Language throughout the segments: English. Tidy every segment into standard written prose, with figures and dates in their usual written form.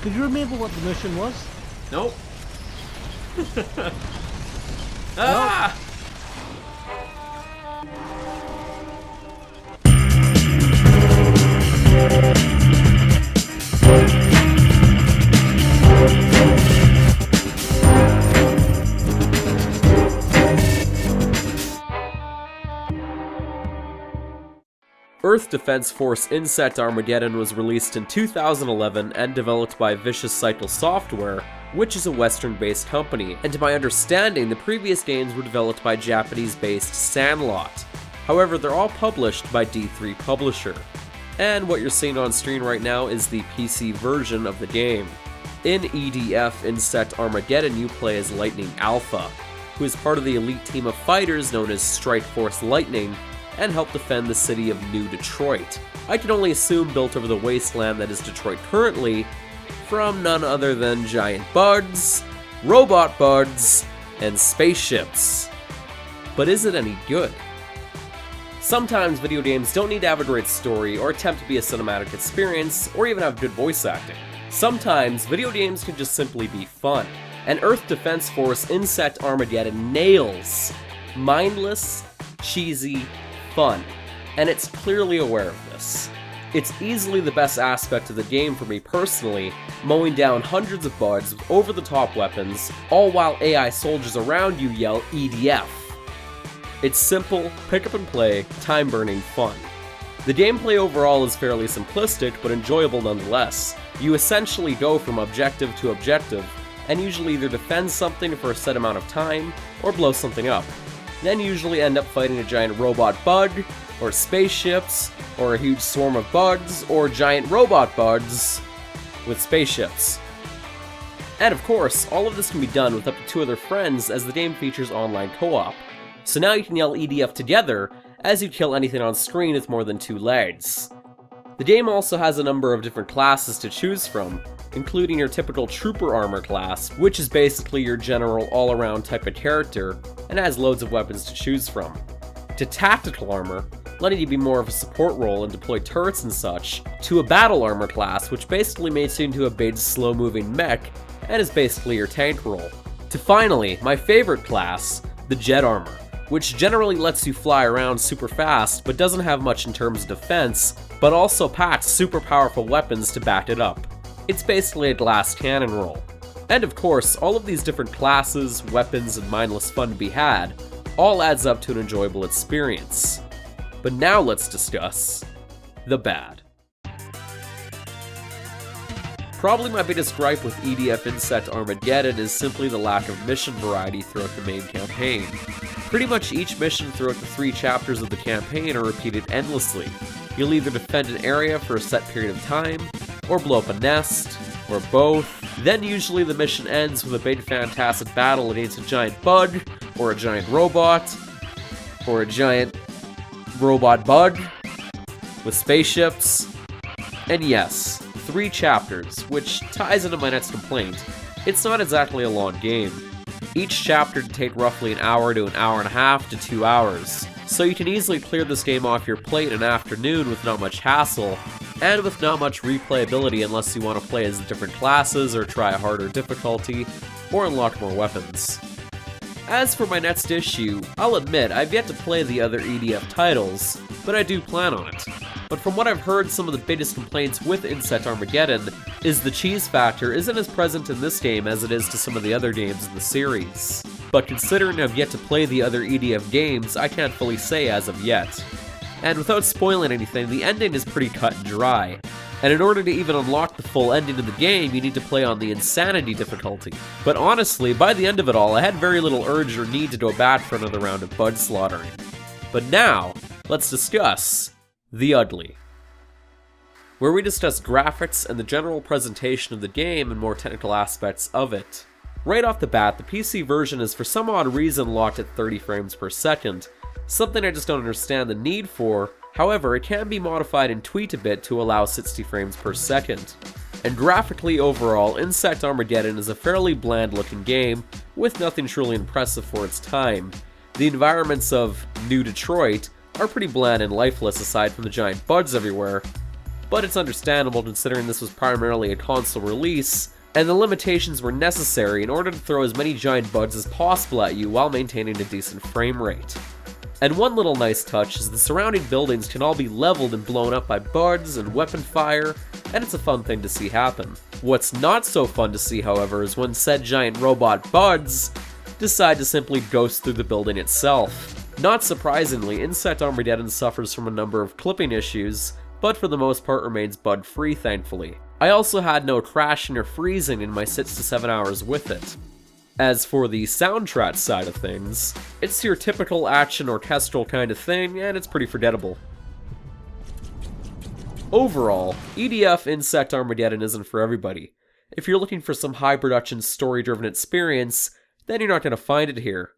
Could you remember what the mission was? Nope. Ah! Earth Defense Force Insect Armageddon was released in 2011 and developed by Vicious Cycle Software, which is a Western-based company, and to my understanding, the previous games were developed by Japanese-based Sandlot. However, they're all published by D3 Publisher. And what you're seeing on screen right now is the PC version of the game. In EDF Insect Armageddon, you play as Lightning Alpha, who is part of the elite team of fighters known as Strike Force Lightning, and help defend the city of New Detroit. I can only assume built over the wasteland that is Detroit currently, from none other than giant bugs, robot bugs, and spaceships. But is it any good? Sometimes video games don't need to have a great story or attempt to be a cinematic experience, or even have good voice acting. Sometimes video games can just simply be fun, and Earth Defense Force Insect Armageddon nails mindless, cheesy fun, and it's clearly aware of this. It's easily the best aspect of the game for me personally, mowing down hundreds of bugs with over-the-top weapons, all while AI soldiers around you yell EDF. It's simple, pick-up-and-play, time-burning fun. The gameplay overall is fairly simplistic, but enjoyable nonetheless. You essentially go from objective to objective, and usually either defend something for a set amount of time, or blow something up. Then usually end up fighting a giant robot bug, or spaceships, or a huge swarm of bugs, or giant robot bugs with spaceships. And of course, all of this can be done with up to 2 other friends as the game features online co-op. So now you can yell EDF together as you kill anything on screen with more than 2 legs. The game also has a number of different classes to choose from, including your typical Trooper Armor class, which is basically your general all-around type of character, and has loads of weapons to choose from. To Tactical Armor, letting you be more of a support role and deploy turrets and such, to a Battle Armor class, which basically makes you into a big slow-moving mech, and is basically your tank role. To finally, my favorite class, the Jet Armor, which generally lets you fly around super fast, but doesn't have much in terms of defense, but also packs super powerful weapons to back it up. It's basically a glass cannon roll. And of course, all of these different classes, weapons, and mindless fun to be had, all adds up to an enjoyable experience. But now let's discuss the bad. Probably my biggest gripe with EDF Insect Armageddon is simply the lack of mission variety throughout the main campaign. Pretty much each mission throughout the 3 chapters of the campaign are repeated endlessly. You'll either defend an area for a set period of time, or blow up a nest, or both. Then usually the mission ends with a big fantastic battle against a giant bug, or a giant robot, or a giant robot bug, with spaceships. And yes, 3 chapters, which ties into my next complaint. It's not exactly a long game. Each chapter can take roughly an hour to an hour and a half to 2 hours, so you can easily clear this game off your plate in an afternoon with not much hassle, and with not much replayability unless you want to play as the different classes or try a harder difficulty, or unlock more weapons. As for my next issue, I'll admit I've yet to play the other EDF titles, but I do plan on it. But from what I've heard, some of the biggest complaints with Insect Armageddon is the cheese factor isn't as present in this game as it is to some of the other games in the series. But considering I've yet to play the other EDF games, I can't fully say as of yet. And without spoiling anything, the ending is pretty cut and dry. And in order to even unlock the full ending of the game, you need to play on the Insanity difficulty. But honestly, by the end of it all, I had very little urge or need to go back for another round of bug slaughtering. But now, let's discuss the ugly, where we discuss graphics and the general presentation of the game and more technical aspects of it. Right off the bat, the PC version is for some odd reason locked at 30 frames per second, something I just don't understand the need for. However, it can be modified and tweaked a bit to allow 60 frames per second. And graphically overall, Insect Armageddon is a fairly bland looking game, with nothing truly impressive for its time. The environments of New Detroit are pretty bland and lifeless aside from the giant bugs everywhere, but it's understandable considering this was primarily a console release, and the limitations were necessary in order to throw as many giant bugs as possible at you while maintaining a decent frame rate. And one little nice touch is the surrounding buildings can all be leveled and blown up by bugs and weapon fire, and it's a fun thing to see happen. What's not so fun to see, however, is when said giant robot bugs decide to simply ghost through the building itself. Not surprisingly, Insect Armageddon suffers from a number of clipping issues, but for the most part remains bug-free, thankfully. I also had no crashing or freezing in my 6 to 7 hours with it. As for the soundtrack side of things, it's your typical action orchestral kind of thing, and it's pretty forgettable. Overall, EDF Insect Armageddon isn't for everybody. If you're looking for some high-production, story-driven experience, then you're not going to find it here.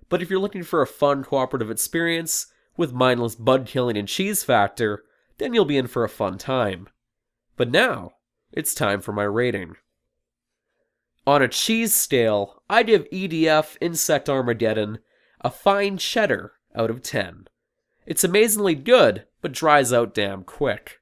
But if you're looking for a fun, cooperative experience, with mindless bug-killing and cheese factor, then you'll be in for a fun time. But now, it's time for my rating. On a cheese scale, I give EDF Insect Armageddon a fine cheddar out of 10. It's amazingly good, but dries out damn quick.